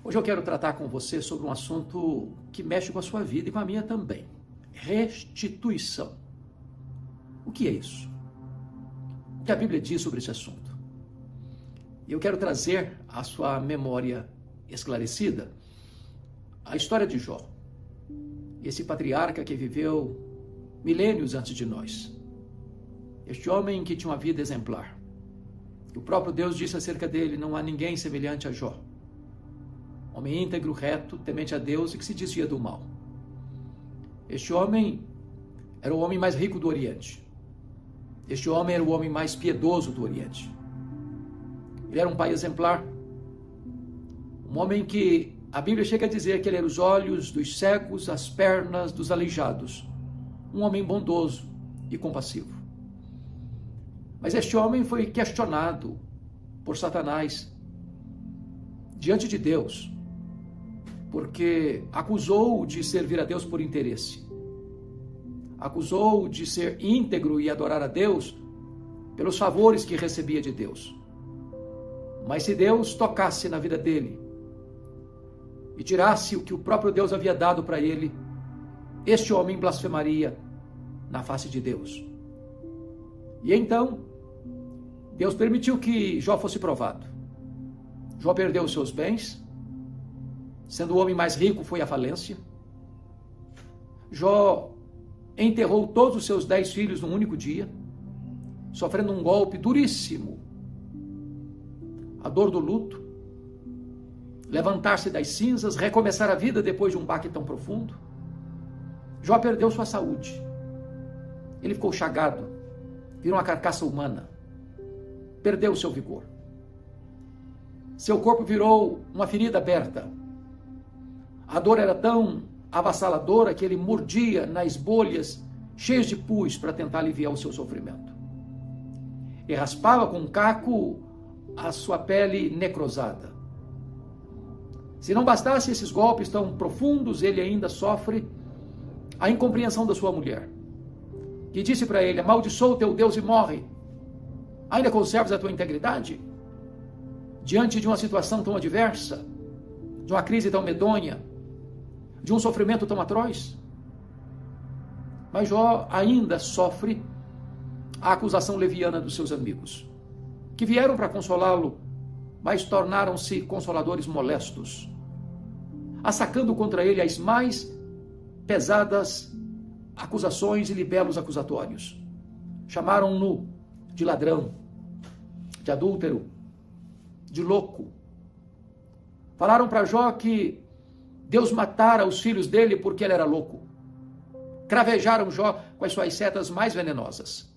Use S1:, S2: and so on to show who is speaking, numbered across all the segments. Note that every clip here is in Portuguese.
S1: Hoje eu quero tratar com você sobre um assunto que mexe com a sua vida e com a minha também. Restituição. O que é isso? O que a Bíblia diz sobre esse assunto? E eu quero trazer à sua memória esclarecida a história de Jó. Esse patriarca que viveu milênios antes de nós. Este homem que tinha uma vida exemplar. O próprio Deus disse acerca dele: não há ninguém semelhante a Jó. Homem íntegro, reto, temente a Deus e que se desvia do mal. Este homem era o homem mais rico do Oriente. Este homem era o homem mais piedoso do Oriente. Ele era um pai exemplar. Um homem que a Bíblia chega a dizer que ele era os olhos dos cegos, as pernas dos aleijados. Um homem bondoso e compassivo. Mas este homem foi questionado por Satanás diante de Deus, porque acusou-o de servir a Deus por interesse. Acusou-o de ser íntegro e adorar a Deus pelos favores que recebia de Deus. Mas se Deus tocasse na vida dele e tirasse o que o próprio Deus havia dado para ele, este homem blasfemaria na face de Deus. E então, Deus permitiu que Jó fosse provado. Jó perdeu os seus bens, sendo o homem mais rico, foi à falência. Jó enterrou todos os seus 10 filhos num único dia, sofrendo um golpe duríssimo. A dor do luto, levantar-se das cinzas, recomeçar a vida depois de um baque tão profundo. Jó perdeu sua saúde. Ele ficou chagado, virou uma carcaça humana. Perdeu o seu vigor. Seu corpo virou uma ferida aberta. A dor era tão avassaladora que ele mordia nas bolhas cheias de pus para tentar aliviar o seu sofrimento. E raspava com um caco a sua pele necrosada. Se não bastasse esses golpes tão profundos, ele ainda sofre a incompreensão da sua mulher, que disse para ele: amaldiçoa o teu Deus e morre. Ainda conservas a tua integridade? Diante de uma situação tão adversa, de uma crise tão medonha, de um sofrimento tão atroz? Mas Jó ainda sofre a acusação leviana dos seus amigos, que vieram para consolá-lo, mas tornaram-se consoladores molestos, assacando contra ele as mais pesadas acusações e libelos acusatórios. Chamaram-no de ladrão, de adúltero, de louco. Falaram para Jó que Deus matara os filhos dele porque ele era louco. Cravejaram Jó com as suas setas mais venenosas.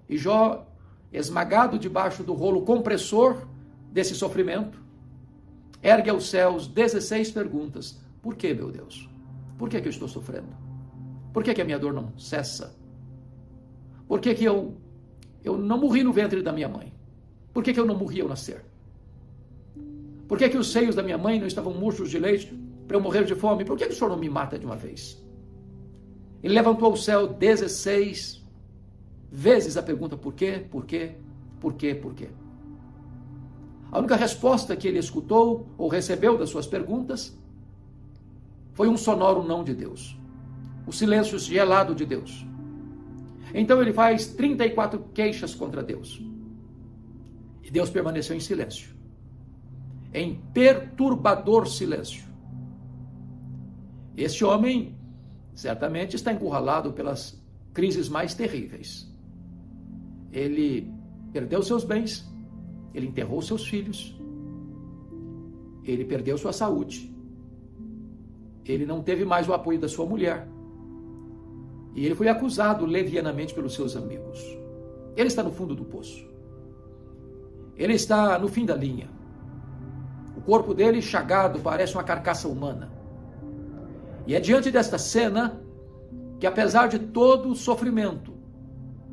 S1: E Jó, esmagado debaixo do rolo compressor desse sofrimento, ergue aos céus 16 perguntas. Por que, meu Deus? Por que eu estou sofrendo? Por que a minha dor não cessa? Por que eu não morri no ventre da minha mãe? Por que eu não morri ao nascer? Por que os seios da minha mãe não estavam murchos de leite para eu morrer de fome? Por que o Senhor não me mata de uma vez? Ele levantou ao céu 16 vezes a pergunta: por quê, por quê, por quê, por quê? A única resposta que ele escutou ou recebeu das suas perguntas foi um sonoro não de Deus. O silêncio gelado de Deus. Então ele faz 34 queixas contra Deus. E Deus permaneceu em silêncio. Em perturbador silêncio. Este homem certamente está encurralado pelas crises mais terríveis. Ele perdeu seus bens, ele enterrou seus filhos, ele perdeu sua saúde, ele não teve mais o apoio da sua mulher, e ele foi acusado levianamente pelos seus amigos. Ele está no fundo do poço. Ele está no fim da linha. O corpo dele chagado parece uma carcaça humana. E é diante desta cena que, apesar de todo o sofrimento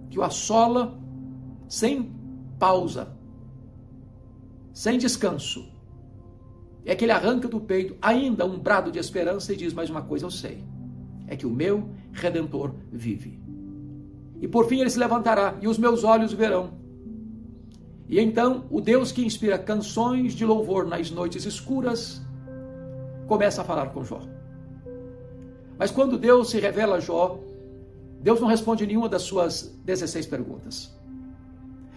S1: que o assola sem pausa, sem descanso, é que ele arranca do peito ainda um brado de esperança e diz: mais uma coisa eu sei, é que o meu Redentor vive. E por fim ele se levantará, e os meus olhos verão. E então o Deus que inspira canções de louvor nas noites escuras começa a falar com Jó. Mas quando Deus se revela a Jó, Deus não responde nenhuma das suas 16 perguntas.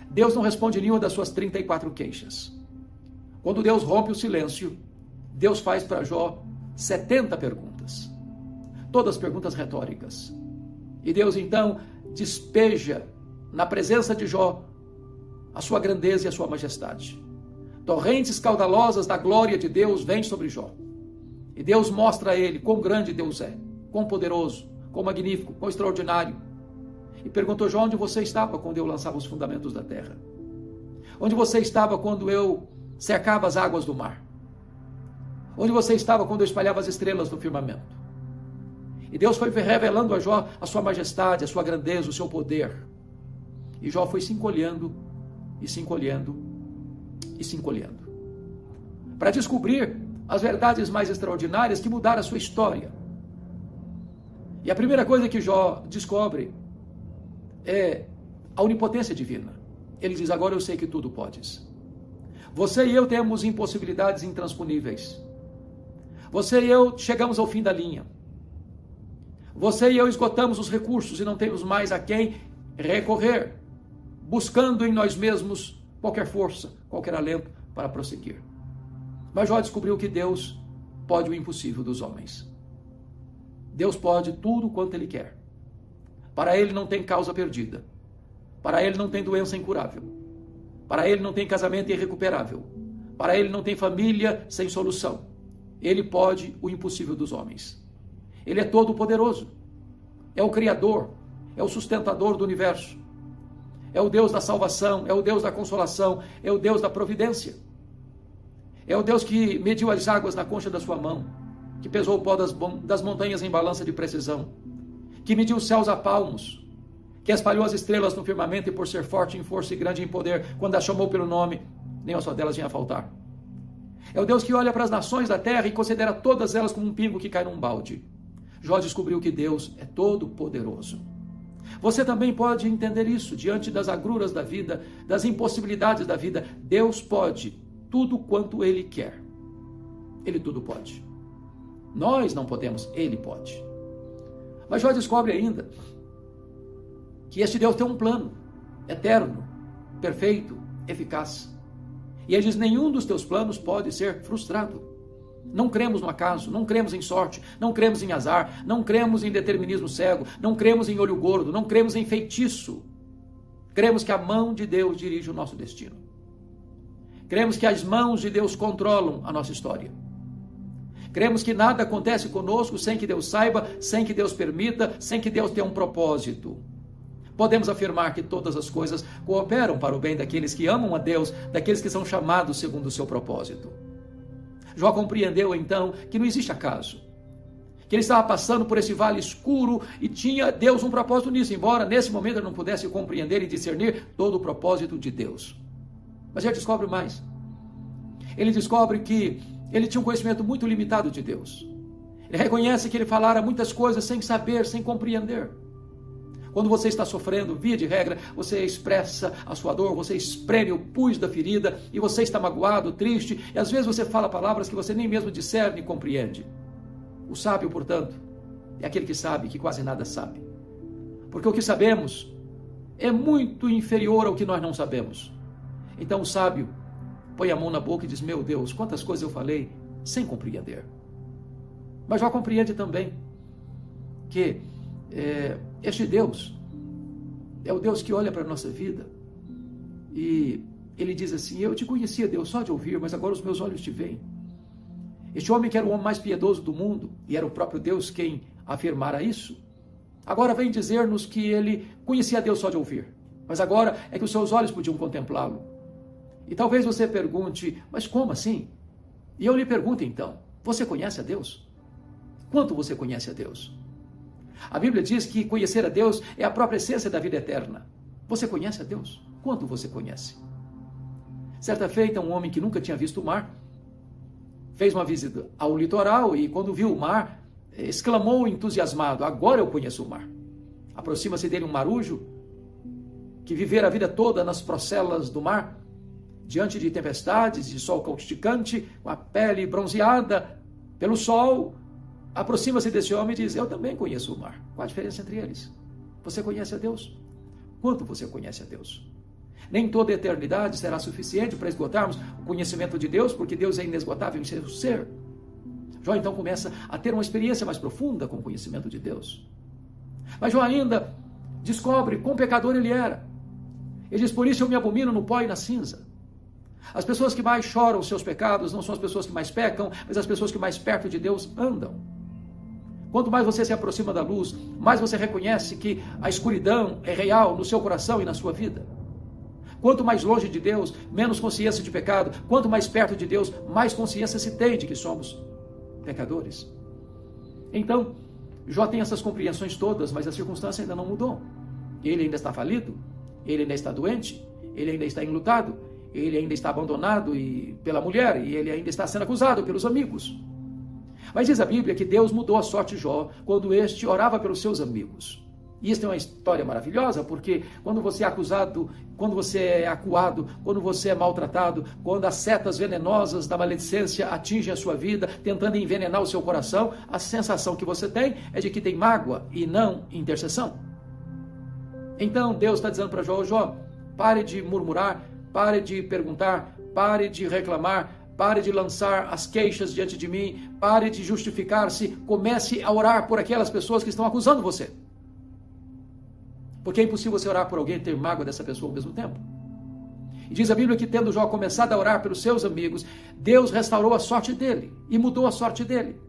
S1: Deus não responde nenhuma das suas 34 queixas. Quando Deus rompe o silêncio, Deus faz para Jó 70 perguntas. Todas perguntas retóricas. E Deus então despeja na presença de Jó a sua grandeza e a sua majestade. Torrentes caudalosas da glória de Deus vêm sobre Jó. E Deus mostra a ele quão grande Deus é, quão poderoso, quão magnífico, quão extraordinário. E perguntou: Jó, onde você estava quando eu lançava os fundamentos da terra? Onde você estava quando eu cercava as águas do mar? Onde você estava quando eu espalhava as estrelas no firmamento? E Deus foi revelando a Jó a sua majestade, a sua grandeza, o seu poder. E Jó foi se encolhendo, e se encolhendo, e se encolhendo, para descobrir as verdades mais extraordinárias que mudaram a sua história. E a primeira coisa que Jó descobre é a onipotência divina. Ele diz: agora eu sei que tudo podes. Você e eu temos impossibilidades intransponíveis. Você e eu chegamos ao fim da linha. Você e eu esgotamos os recursos e não temos mais a quem recorrer, buscando em nós mesmos qualquer força, qualquer alento para prosseguir. Mas Jó descobriu que Deus pode o impossível dos homens. Deus pode tudo quanto Ele quer. Para Ele não tem causa perdida. Para Ele não tem doença incurável. Para Ele não tem casamento irrecuperável. Para Ele não tem família sem solução. Ele pode o impossível dos homens. Ele é todo poderoso. É o Criador. É o sustentador do universo. É o Deus da salvação. É o Deus da consolação. É o Deus da providência. É o Deus que mediu as águas na concha da sua mão, que pesou o pó das montanhas em balança de precisão, que mediu os céus a palmos, que espalhou as estrelas no firmamento e por ser forte em força e grande em poder, quando as chamou pelo nome, nem uma só delas vinha a faltar. É o Deus que olha para as nações da terra e considera todas elas como um pingo que cai num balde. Jó descobriu que Deus é todo poderoso. Você também pode entender isso diante das agruras da vida, das impossibilidades da vida. Deus pode tudo quanto Ele quer. Ele tudo pode. Nós não podemos, Ele pode. Mas Jó descobre ainda que este Deus tem um plano eterno, perfeito, eficaz. E Ele diz: nenhum dos teus planos pode ser frustrado. Não cremos no acaso, não cremos em sorte, não cremos em azar, não cremos em determinismo cego, não cremos em olho gordo, não cremos em feitiço. Cremos que a mão de Deus dirige o nosso destino. Cremos que as mãos de Deus controlam a nossa história. Cremos que nada acontece conosco sem que Deus saiba, sem que Deus permita, sem que Deus tenha um propósito. Podemos afirmar que todas as coisas cooperam para o bem daqueles que amam a Deus, daqueles que são chamados segundo o seu propósito. Jó compreendeu então que não existe acaso, que ele estava passando por esse vale escuro e tinha Deus um propósito nisso, embora nesse momento ele não pudesse compreender e discernir todo o propósito de Deus. Mas ele descobre mais. Ele descobre que ele tinha um conhecimento muito limitado de Deus. Ele reconhece que ele falara muitas coisas sem saber, sem compreender. Quando você está sofrendo, via de regra, você expressa a sua dor, você espreme o pus da ferida e você está magoado, triste, e às vezes você fala palavras que você nem mesmo discerne e compreende. O sábio, portanto, é aquele que sabe que quase nada sabe. Porque o que sabemos é muito inferior ao que nós não sabemos. Então o sábio põe a mão na boca e diz: meu Deus, quantas coisas eu falei sem compreender. Mas Jó compreende também que este Deus é o Deus que olha para a nossa vida e ele diz assim: eu te conhecia, Deus, só de ouvir, mas agora os meus olhos te veem. Este homem que era o homem mais piedoso do mundo, e era o próprio Deus quem afirmara isso, agora vem dizer-nos que ele conhecia Deus só de ouvir, mas agora é que os seus olhos podiam contemplá-lo. E talvez você pergunte: mas como assim? E eu lhe pergunto então: você conhece a Deus? Quanto você conhece a Deus? A Bíblia diz que conhecer a Deus é a própria essência da vida eterna. Você conhece a Deus? Quanto você conhece? Certa feita, um homem que nunca tinha visto o mar fez uma visita ao litoral e, quando viu o mar, exclamou entusiasmado: agora eu conheço o mar. Aproxima-se dele um marujo que vivera a vida toda nas procelas do mar diante de tempestades, de sol causticante, com a pele bronzeada pelo sol, aproxima-se desse homem e diz: eu também conheço o mar. Qual a diferença entre eles? Você conhece a Deus? Quanto você conhece a Deus? Nem toda a eternidade será suficiente para esgotarmos o conhecimento de Deus, porque Deus é inesgotável em seu ser. Jó então começa a ter uma experiência mais profunda com o conhecimento de Deus. Mas Jó ainda descobre quão pecador ele era. Ele diz: por isso eu me abomino no pó e na cinza. As pessoas que mais choram os seus pecados não são as pessoas que mais pecam, mas as pessoas que mais perto de Deus andam. Quanto mais você se aproxima da luz, mais você reconhece que a escuridão é real no seu coração e na sua vida. Quanto mais longe de Deus, menos consciência de pecado. Quanto mais perto de Deus, mais consciência se tem de que somos pecadores. Então, Jó tem essas compreensões todas, mas a circunstância ainda não mudou. Ele ainda está falido, ele ainda está doente, ele ainda está enlutado, ele ainda está abandonado pela mulher, e ele ainda está sendo acusado pelos amigos. Mas diz a Bíblia que Deus mudou a sorte de Jó quando este orava pelos seus amigos. E isso é uma história maravilhosa, porque quando você é acusado, quando você é acuado, quando você é maltratado, quando as setas venenosas da maledicência atingem a sua vida, tentando envenenar o seu coração, a sensação que você tem é de que tem mágoa e não intercessão. Então Deus está dizendo para Jó: Jó, pare de murmurar, pare de perguntar, pare de reclamar, pare de lançar as queixas diante de mim, pare de justificar-se, comece a orar por aquelas pessoas que estão acusando você. Porque é impossível você orar por alguém e ter mágoa dessa pessoa ao mesmo tempo. E diz a Bíblia que, tendo Jó começado a orar pelos seus amigos, Deus restaurou a sorte dele e mudou a sorte dele.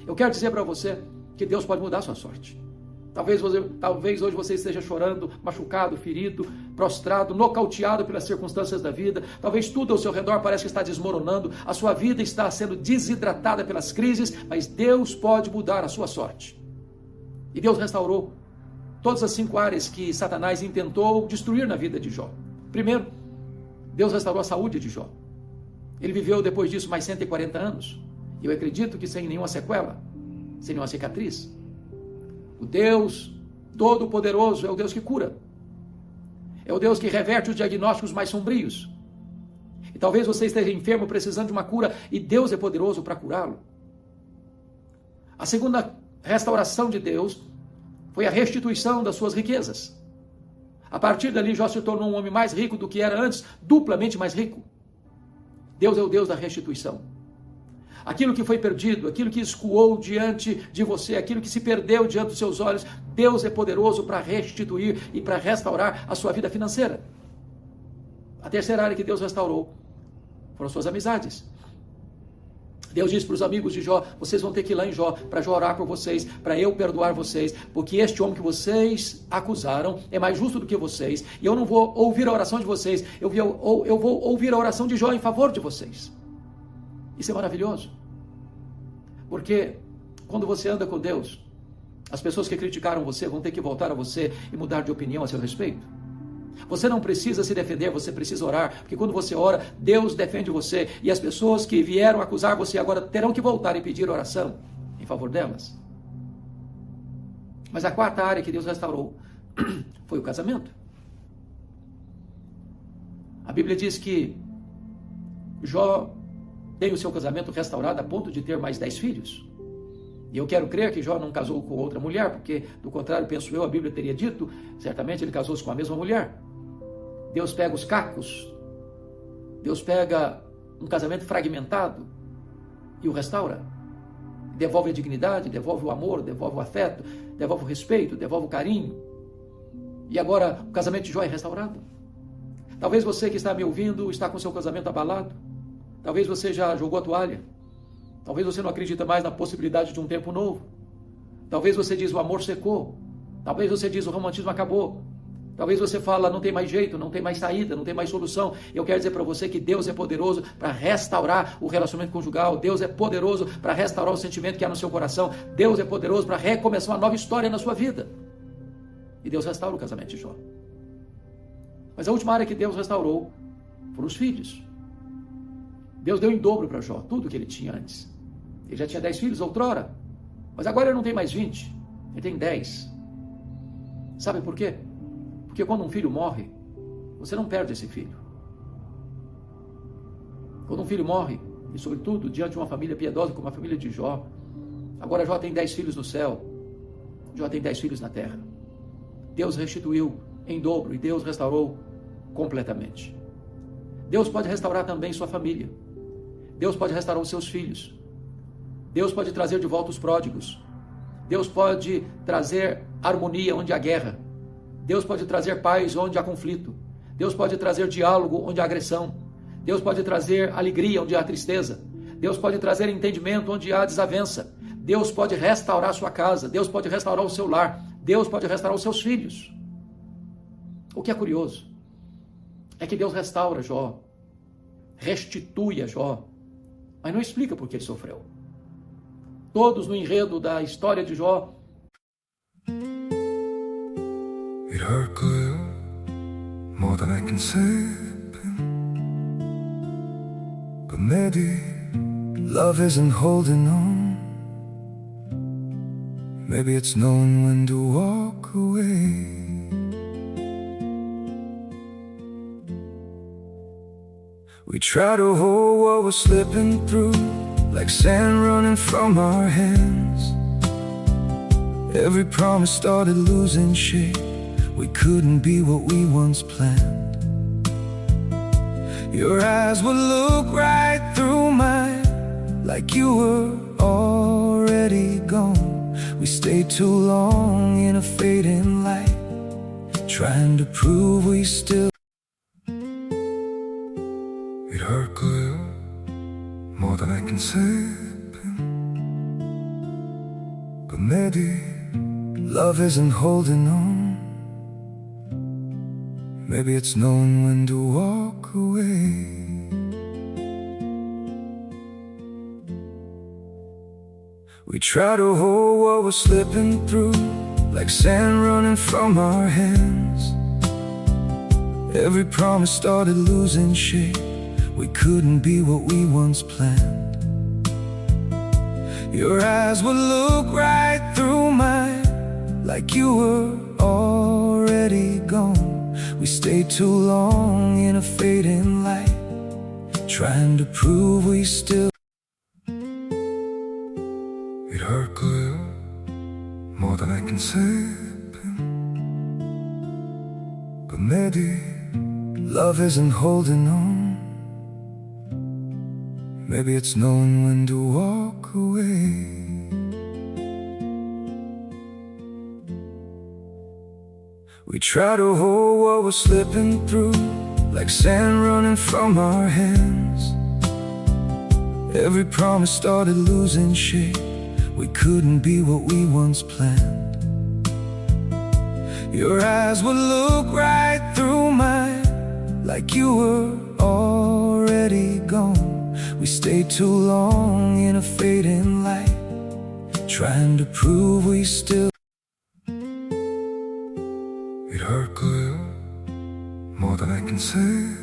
S1: Eu quero dizer para você que Deus pode mudar a sua sorte. Talvez hoje você esteja chorando, machucado, ferido, prostrado, nocauteado pelas circunstâncias da vida. Talvez tudo ao seu redor parece que está desmoronando. A sua vida está sendo desidratada pelas crises, mas Deus pode mudar a sua sorte. E Deus restaurou todas as 5 áreas que Satanás intentou destruir na vida de Jó. Primeiro, Deus restaurou a saúde de Jó. Ele viveu depois disso mais 140 anos. Eu acredito que sem nenhuma sequela, sem nenhuma cicatriz. O Deus Todo-Poderoso é o Deus que cura. É o Deus que reverte os diagnósticos mais sombrios. E talvez você esteja enfermo, precisando de uma cura, e Deus é poderoso para curá-lo. A segunda restauração de Deus foi a restituição das suas riquezas. A partir dali, Jó se tornou um homem mais rico do que era antes, duplamente mais rico. Deus é o Deus da restituição. Aquilo que foi perdido, aquilo que escoou diante de você, aquilo que se perdeu diante dos seus olhos, Deus é poderoso para restituir e para restaurar a sua vida financeira. A terceira área que Deus restaurou foram suas amizades. Deus disse para os amigos de Jó: vocês vão ter que ir lá em Jó, para Jó orar por vocês, para eu perdoar vocês, porque este homem que vocês acusaram é mais justo do que vocês, e eu não vou ouvir a oração de vocês, eu vou ouvir a oração de Jó em favor de vocês. Isso é maravilhoso, porque quando você anda com Deus, as pessoas que criticaram você vão ter que voltar a você e mudar de opinião a seu respeito. Você não precisa se defender, você precisa orar, porque quando você ora, Deus defende você, e as pessoas que vieram acusar você agora terão que voltar e pedir oração em favor delas. Mas a quarta área que Deus restaurou foi o casamento. A Bíblia diz que Jó tem o seu casamento restaurado a ponto de ter mais 10 filhos. E eu quero crer que Jó não casou com outra mulher, porque, do contrário, penso eu, a Bíblia teria dito, certamente ele casou-se com a mesma mulher. Deus pega os cacos, Deus pega um casamento fragmentado e o restaura. Devolve a dignidade, devolve o amor, devolve o afeto, devolve o respeito, devolve o carinho. E agora o casamento de Jó é restaurado. Talvez você que está me ouvindo está com seu casamento abalado. Talvez você já jogou a toalha. Talvez você não acredita mais na possibilidade de um tempo novo. Talvez você diz: o amor secou. Talvez você diz: o romantismo acabou. Talvez você fala: não tem mais jeito, não tem mais saída, não tem mais solução. Eu quero dizer para você que Deus é poderoso para restaurar o relacionamento conjugal. Deus é poderoso para restaurar o sentimento que há no seu coração. Deus é poderoso para recomeçar uma nova história na sua vida. E Deus restaura o casamento de Jó. Mas a última área que Deus restaurou foram os filhos. Deus deu em dobro para Jó tudo que ele tinha antes. Ele já tinha 10 filhos outrora, mas agora ele não tem mais 20, ele tem 10. Sabe por quê? Porque quando um filho morre, você não perde esse filho. Quando um filho morre, e sobretudo diante de uma família piedosa como a família de Jó, agora Jó tem 10 filhos no céu, Jó tem 10 filhos na terra. Deus restituiu em dobro e Deus restaurou completamente. Deus pode restaurar também sua família. Deus pode restaurar os seus filhos. Deus pode trazer de volta os pródigos. Deus pode trazer harmonia onde há guerra. Deus pode trazer paz onde há conflito. Deus pode trazer diálogo onde há agressão. Deus pode trazer alegria onde há tristeza. Deus pode trazer entendimento onde há desavença. Deus pode restaurar a sua casa. Deus pode restaurar o seu lar. Deus pode restaurar os seus filhos. O que é curioso é que Deus restaura Jó, restitui a Jó, mas não explica por que ele sofreu. Todos no enredo da história de Jó.
S2: It hurt good, more than I can say. But maybe love isn't holding on. Maybe it's knowing when to walk away. We try to hold what we're slipping through, like sand running from our hands. Every promise started losing shape. We couldn't be what we once planned. Your eyes would look right through mine, like you were already gone. We stayed too long in a fading light, trying to prove we still. It hurt good, more than I can say. But maybe love isn't holding on. Maybe it's knowing when to walk away. We try to hold what we're slipping through, like sand running from our hands. Every promise started losing shape. We couldn't be what we once planned. Your eyes would look right through mine, like you were already gone. We stayed too long in a fading light, trying to prove we still. It hurt good, more than I can say. But maybe love isn't holding on. Maybe it's knowing when to walk away. We try to hold what we're slipping through, like sand running from our hands. Every promise started losing shape. We couldn't be what we once planned. Your eyes would look right through mine, like you were already gone. We stayed too long in a fading light, trying to prove we still. It hurt good, more than I can say.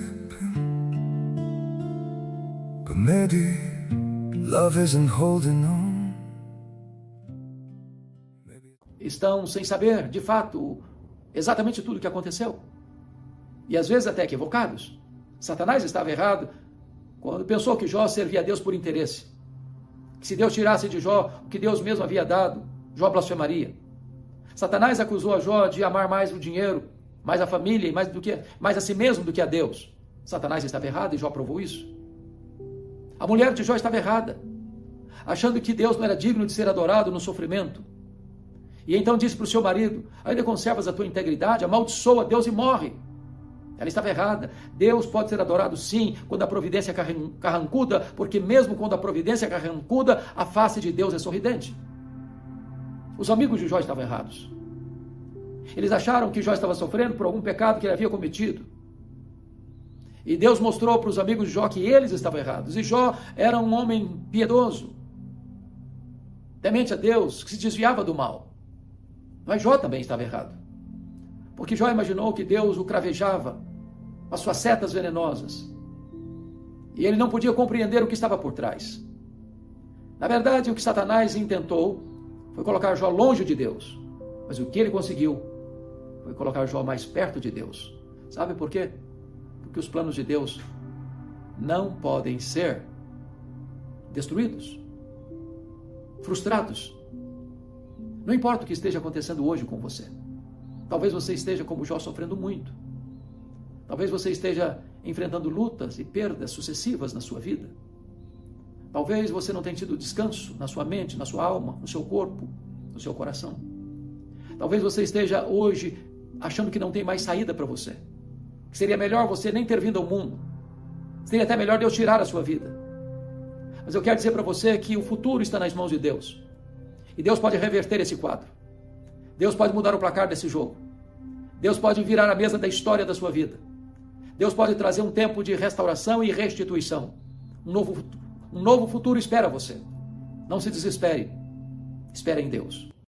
S2: But maybe love isn't holding on.
S1: Estão sem saber, de fato, exatamente tudo o que aconteceu. E às vezes até equivocados. Satanás estava errado quando pensou que Jó servia a Deus por interesse. Que se Deus tirasse de Jó o que Deus mesmo havia dado, Jó blasfemaria. Satanás acusou a Jó de amar mais o dinheiro, mais a família e mais a si mesmo do que a Deus. Satanás estava errado e Jó provou isso. A mulher de Jó estava errada, achando que Deus não era digno de ser adorado no sofrimento. E então disse para o seu marido: ainda conservas a tua integridade? Amaldiçoa Deus e morre. Ela estava errada. Deus pode ser adorado sim, quando a providência é carrancuda, porque mesmo quando a providência é carrancuda, a face de Deus é sorridente. Os amigos de Jó estavam errados. Eles acharam que Jó estava sofrendo por algum pecado que ele havia cometido. E Deus mostrou para os amigos de Jó que eles estavam errados. E Jó era um homem piedoso, temente a Deus, que se desviava do mal. Mas Jó também estava errado. Porque Jó imaginou que Deus o cravejava com as suas setas venenosas. E ele não podia compreender o que estava por trás. Na verdade, o que Satanás intentou foi colocar Jó longe de Deus. Mas o que ele conseguiu foi colocar Jó mais perto de Deus. Sabe por quê? Porque os planos de Deus não podem ser destruídos, frustrados. Não importa o que esteja acontecendo hoje com você. Talvez você esteja como Jó sofrendo muito. Talvez você esteja enfrentando lutas e perdas sucessivas na sua vida. Talvez você não tenha tido descanso na sua mente, na sua alma, no seu corpo, no seu coração. Talvez você esteja hoje achando que não tem mais saída para você. Que seria melhor você nem ter vindo ao mundo. Seria até melhor Deus tirar a sua vida. Mas eu quero dizer para você que o futuro está nas mãos de Deus. E Deus pode reverter esse quadro. Deus pode mudar o placar desse jogo. Deus pode virar a mesa da história da sua vida. Deus pode trazer um tempo de restauração e restituição. Um novo futuro espera você. Não se desespere. Espere em Deus.